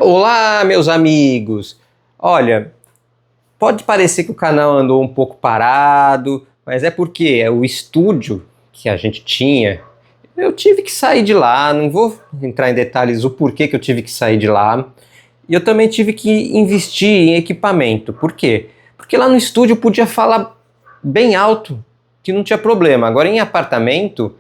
Olá, meus amigos! Olha, pode parecer que o canal andou um pouco parado, mas é porque o estúdio que a gente tinha, eu tive que sair de lá, não vou entrar em detalhes o porquê que eu tive que sair de lá. E eu também tive que investir em equipamento. Por quê? Porque lá no estúdio eu podia falar bem alto, que não tinha problema. Agora em apartamento,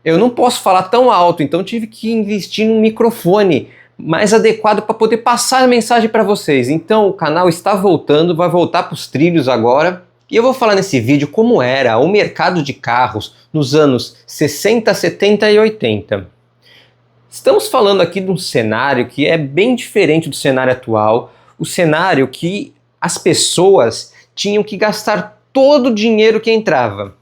eu não posso falar tão alto, então tive que investir num microfone mais adequado para poder passar a mensagem para vocês. Então o canal está voltando, vai voltar para os trilhos agora. E eu vou falar nesse vídeo como era o mercado de carros nos anos 60, 70 e 80. Estamos falando aqui de um cenário que é bem diferente do cenário atual, o cenário que as pessoas tinham que gastar todo o dinheiro que entrava.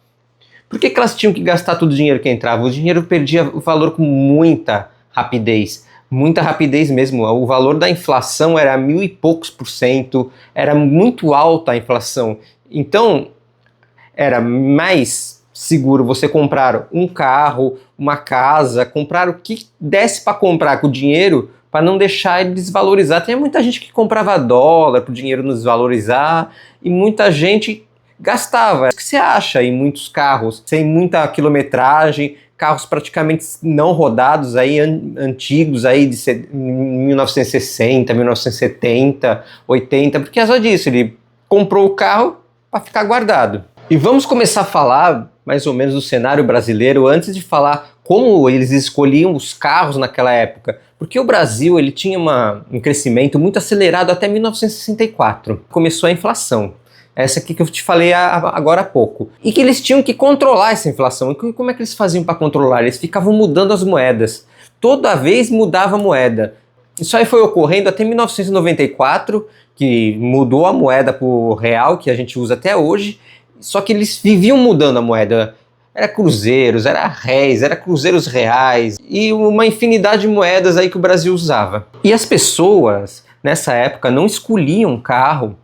Por que elas tinham que gastar todo o dinheiro que entrava? O dinheiro perdia o valor com muita rapidez mesmo. O valor da inflação era 1000 e poucos por cento, era muito alta a inflação. Então, era mais seguro você comprar um carro, uma casa, comprar o que desse para comprar com o dinheiro, para não deixar ele desvalorizar. Tem muita gente que comprava dólar para o dinheiro não desvalorizar, e muita gente gastava. O que você acha em muitos carros sem muita quilometragem, carros praticamente não rodados, aí, antigos, aí de 1960, 1970, 80, porque é só disso, ele comprou o carro para ficar guardado. E vamos começar a falar mais ou menos do cenário brasileiro antes de falar como eles escolhiam os carros naquela época. Porque o Brasil ele tinha um crescimento muito acelerado até 1964. Começou a inflação. Essa aqui que eu te falei agora há pouco. E que eles tinham que controlar essa inflação. E como é que eles faziam para controlar? Eles ficavam mudando as moedas. Toda vez mudava a moeda. Isso aí foi ocorrendo até 1994, que mudou a moeda para o real, que a gente usa até hoje. Só que eles viviam mudando a moeda. Era cruzeiros, era réis, era cruzeiros reais e uma infinidade de moedas aí que o Brasil usava. E as pessoas, nessa época, não escolhiam um carro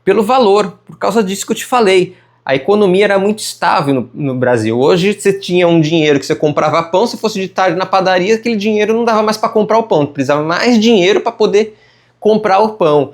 pelo valor, por causa disso que eu te falei. A economia era muito estável no Brasil. Hoje você tinha um dinheiro que você comprava pão, se fosse de tarde na padaria, aquele dinheiro não dava mais para comprar o pão, precisava mais dinheiro para poder comprar o pão.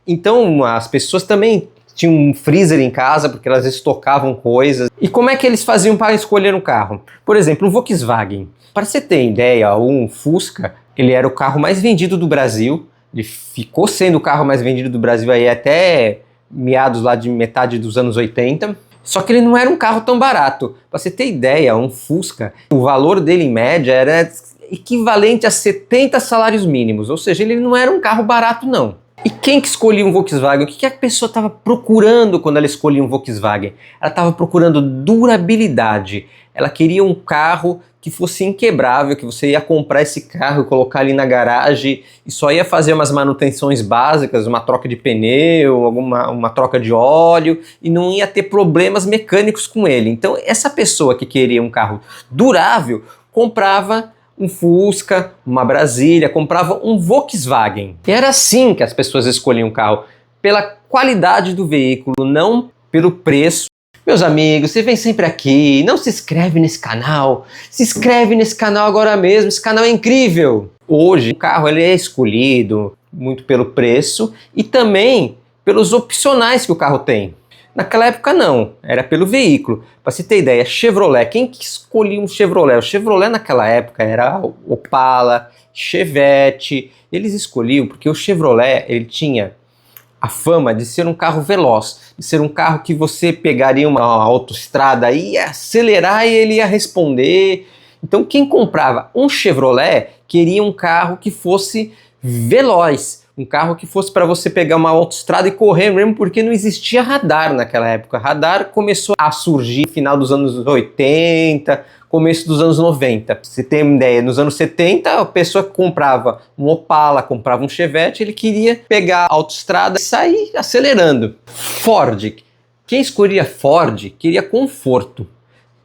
Então as pessoas também tinham um freezer em casa, porque elas estocavam coisas. E como é que eles faziam para escolher um carro? Por exemplo, um Volkswagen. Para você ter ideia, um Fusca, ele era o carro mais vendido do Brasil, ele ficou sendo o carro mais vendido do Brasil aí até meados lá de metade dos anos 80, só que ele não era um carro tão barato. Para você ter ideia, um Fusca, o valor dele em média era equivalente a 70 salários mínimos, ou seja, ele não era um carro barato não. E quem que escolhia um Volkswagen? O que a pessoa estava procurando quando ela escolhia um Volkswagen? Ela estava procurando durabilidade. Ela queria um carro que fosse inquebrável, que você ia comprar esse carro e colocar ali na garagem e só ia fazer umas manutenções básicas, uma troca de pneu, uma troca de óleo e não ia ter problemas mecânicos com ele. Então essa pessoa que queria um carro durável comprava um Fusca, uma Brasília, comprava um Volkswagen. E era assim que as pessoas escolhiam um carro, pela qualidade do veículo, não pelo preço. Meus amigos, você vem sempre aqui, não se inscreve nesse canal, se inscreve nesse canal agora mesmo, esse canal é incrível. Hoje o carro ele é escolhido muito pelo preço e também pelos opcionais que o carro tem. Naquela época não, era pelo veículo. Para você ter ideia, Chevrolet, quem que escolhia um Chevrolet? O Chevrolet naquela época era Opala, Chevette, eles escolhiam porque o Chevrolet ele tinha a fama de ser um carro veloz, de ser um carro que você pegaria uma autoestrada e ia acelerar e ele ia responder. Então quem comprava um Chevrolet queria um carro que fosse veloz, um carro que fosse para você pegar uma autoestrada e correr mesmo, porque não existia radar naquela época. Radar começou a surgir no final dos anos 80, começo dos anos 90. Pra você ter uma ideia, nos anos 70, a pessoa que comprava um Opala, comprava um Chevette, ele queria pegar a autoestrada e sair acelerando. Ford. Quem escolhia Ford queria conforto.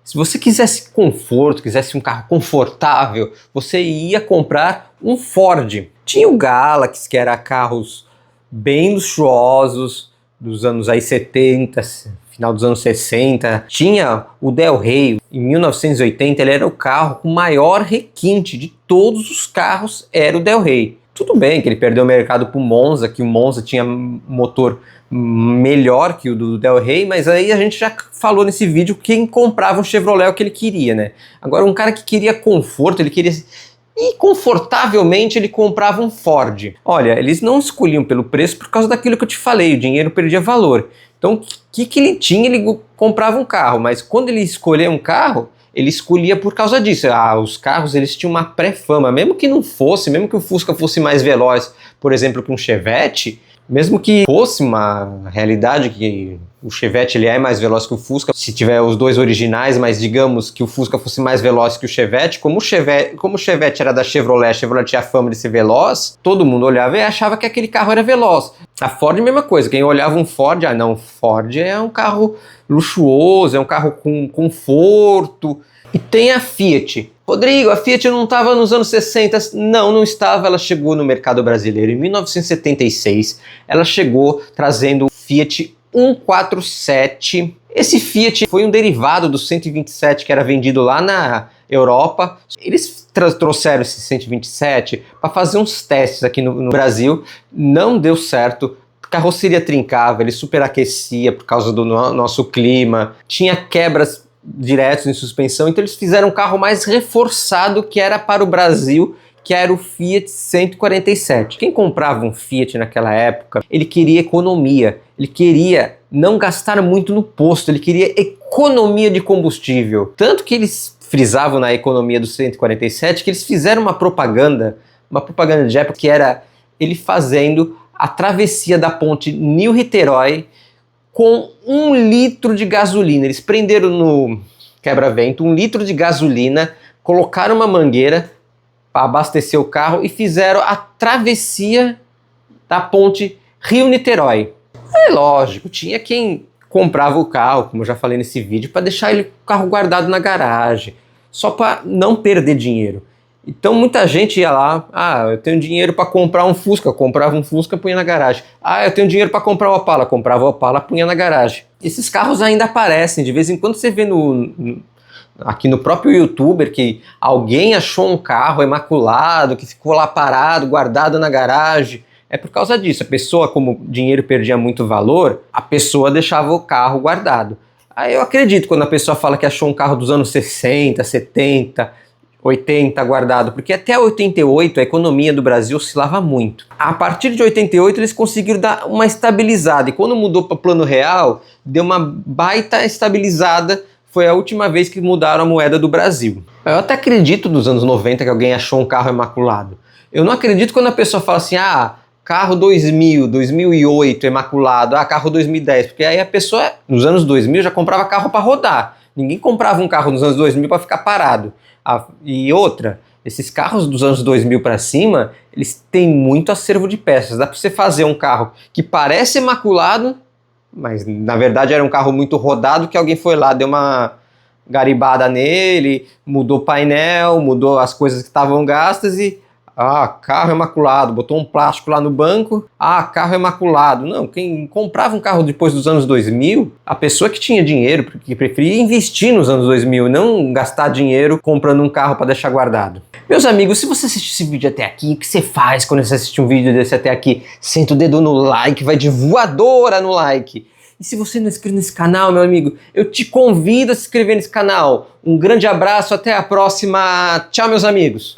Se você quisesse conforto, quisesse um carro confortável, você ia comprar um Ford. Tinha o Galaxy, que era carros bem luxuosos, dos anos aí 70, final dos anos 60. Tinha o Del Rey, em 1980 ele era o carro com maior requinte de todos os carros, era o Del Rey. Tudo bem que ele perdeu o mercado para o Monza, que o Monza tinha motor melhor que o do Del Rey, mas aí a gente já falou nesse vídeo quem comprava um Chevrolet é o que ele queria, né? Agora um cara que queria conforto, ele queria... E confortavelmente ele comprava um Ford. Olha, eles não escolhiam pelo preço por causa daquilo que eu te falei, o dinheiro perdia valor. Então o que ele tinha, ele comprava um carro, mas quando ele escolhia um carro, ele escolhia por causa disso. Os carros eles tinham uma pré-fama, mesmo que não fosse, mesmo que o Fusca fosse mais veloz, por exemplo, que um Chevette, mesmo que fosse uma realidade que o Chevette ele é mais veloz que o Fusca, se tiver os dois originais, mas digamos que o Fusca fosse mais veloz que o Chevette, como o Chevette era da Chevrolet, a Chevrolet tinha a fama de ser veloz, todo mundo olhava e achava que aquele carro era veloz. A Ford, mesma coisa, quem olhava um Ford, não, Ford é um carro luxuoso, é um carro com conforto. E tem a Fiat. Rodrigo, a Fiat não estava nos anos 60? Não estava, ela chegou no mercado brasileiro em 1976, ela chegou trazendo o Fiat 147. Esse Fiat foi um derivado do 127 que era vendido lá na Europa. Eles trouxeram esse 127 para fazer uns testes aqui no Brasil, não deu certo. Carroceria trincava, ele superaquecia por causa do nosso clima, tinha quebras diretos em suspensão, então eles fizeram um carro mais reforçado que era para o Brasil, que era o Fiat 147. Quem comprava um Fiat naquela época, ele queria economia, ele queria não gastar muito no posto, ele queria economia de combustível. Tanto que eles frisavam na economia do 147 que eles fizeram uma propaganda de época que era ele fazendo a travessia da ponte Nil-Niterói com 1 litro de gasolina. Eles prenderam no quebra-vento 1 litro de gasolina, colocaram uma mangueira para abastecer o carro e fizeram a travessia da ponte Rio-Niterói. É lógico, tinha quem comprava o carro, como eu já falei nesse vídeo, para deixar o carro guardado na garagem, só para não perder dinheiro. Então muita gente ia lá, eu tenho dinheiro para comprar um Fusca, comprava um Fusca, punha na garagem. Eu tenho dinheiro para comprar o Opala, comprava o Opala, punha na garagem. Esses carros ainda aparecem, de vez em quando você vê aqui no próprio YouTuber que alguém achou um carro imaculado, que ficou lá parado, guardado na garagem. É por causa disso, a pessoa, como o dinheiro perdia muito valor, a pessoa deixava o carro guardado. Aí eu acredito quando a pessoa fala que achou um carro dos anos 60, 70... 80 guardado, porque até 88 a economia do Brasil oscilava muito. A partir de 88 eles conseguiram dar uma estabilizada, e quando mudou para o Plano Real, deu uma baita estabilizada, foi a última vez que mudaram a moeda do Brasil. Eu até acredito nos anos 90 que alguém achou um carro imaculado. Eu não acredito quando a pessoa fala assim, carro 2000, 2008 imaculado, carro 2010, porque aí a pessoa nos anos 2000 já comprava carro para rodar. Ninguém comprava um carro nos anos 2000 para ficar parado. E outra, esses carros dos anos 2000 para cima, eles têm muito acervo de peças. Dá para você fazer um carro que parece imaculado, mas na verdade era um carro muito rodado que alguém foi lá, deu uma garibada nele, mudou o painel, mudou as coisas que estavam gastas e... carro imaculado, botou um plástico lá no banco, carro imaculado. Não, quem comprava um carro depois dos anos 2000, a pessoa que tinha dinheiro, que preferia investir nos anos 2000, não gastar dinheiro comprando um carro para deixar guardado. Meus amigos, se você assistiu esse vídeo até aqui, o que você faz quando você assiste um vídeo desse até aqui? Senta o dedo no like, vai de voadora no like. E se você não é inscrito nesse canal, meu amigo, eu te convido a se inscrever nesse canal. Um grande abraço, até a próxima. Tchau, meus amigos.